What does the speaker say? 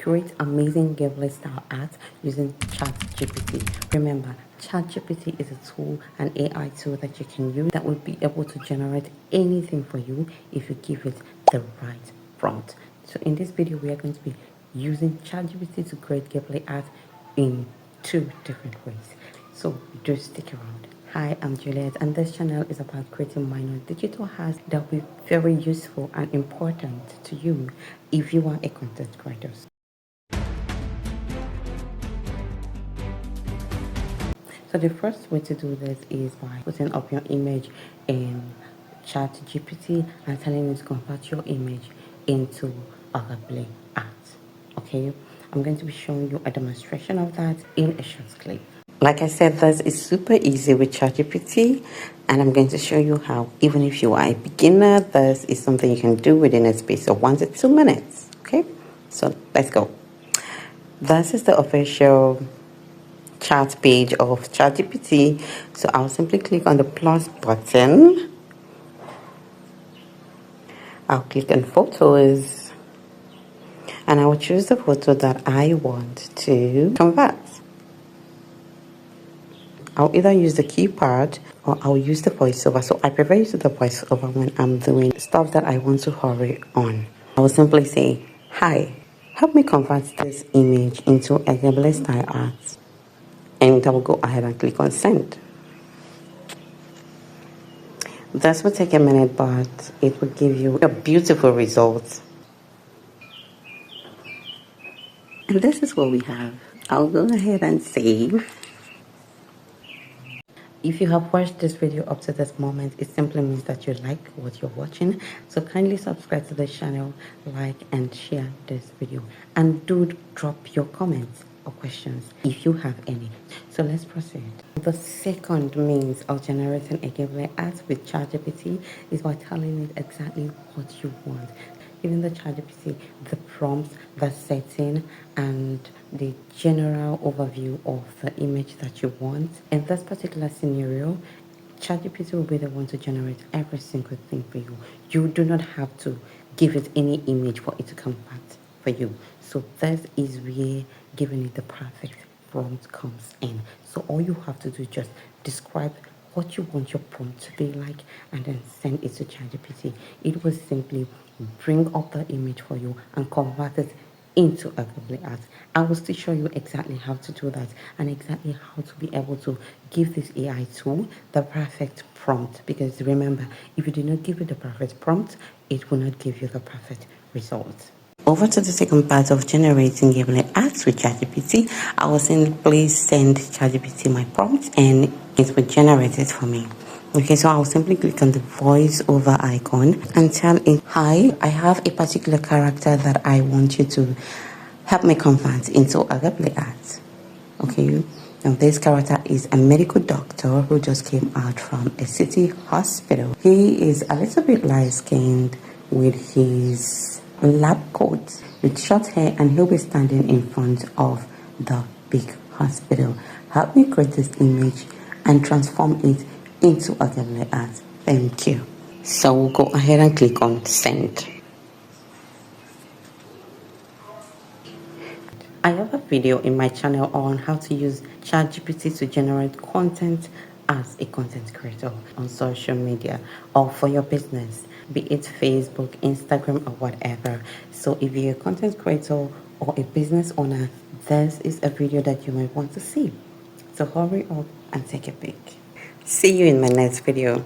create amazing Ghibli style art using ChatGPT. Remember, ChatGPT is a tool, an AI tool that you can use that will be able to generate anything for you if you give it the right prompt. So in this video, we are going to be using ChatGPT to create Ghibli art in 2 different ways. So do stick around. Hi, I'm Juliet, and this channel is about creating minor digital arts that will be very useful and important to you if you are a content creator. So the first way to do this is by putting up your image in ChatGPT and telling it to convert your image into a Ghibli art. Okay, I'm going to be showing you a demonstration of that in a short clip. Like I said, this is super easy with ChatGPT, and I'm going to show you how, even if you are a beginner, this is something you can do within a space of 1 to 2 minutes. Okay, so let's go. This is the official chat page of ChatGPT. So I'll simply click on the plus button. I'll click on photos, and I will choose the photo that I want to convert. I'll either use the keypad or I'll use the voiceover. So I prefer using the voiceover when I'm doing stuff that I want to hurry on. I will simply say, "Hi, help me convert this image into a Ghibli style art." And I will go ahead and click on send. This will take a minute, but it will give you a beautiful result. And this is what we have. I'll go ahead and save. If you have watched this video up to this moment, it simply means that you like what you're watching. So kindly subscribe to the channel, like and share this video. And do drop your comments or questions if you have any. So let's proceed. The second means of generating a Ghibli art with ChatGPT is by telling it exactly what you want. Giving the ChatGPT the prompts, the setting, and the general overview of the image that you want. In this particular scenario, ChatGPT will be the one to generate every single thing for you. You do not have to give it any image for it to convert for you. So this is where giving it the perfect prompt comes in. So all you have to do is just describe what you want your prompt to be like and then send it to ChatGPT. It will simply bring up the image for you and convert it into a Ghibli art. I will still show you exactly how to do that and exactly how to be able to give this AI tool the perfect prompt, because remember, if you do not give it the perfect prompt, it will not give you the perfect result. Over to the second part of generating Ghibli arts with ChatGPT. I will simply send ChatGPT my prompt and it will generate it for me. Okay, so I'll simply click on the voiceover icon and tell it, "Hi, I have a particular character that I want you to help me convert into a Ghibli art." Okay, now this character is a medical doctor who just came out from a city hospital. He is a little bit light-skinned with his lab coat with short hair, and he'll be standing in front of the big hospital. Help me create this image and transform it into a Ghibli art. Thank you. So we'll go ahead and click on send. I have a video in my channel on how to use ChatGPT to generate content as a content creator on social media or for your business, be it Facebook, Instagram, or whatever. So if you're a content creator or a business owner, this is a video that you might want to see. So hurry up and take a peek. See you in my next video.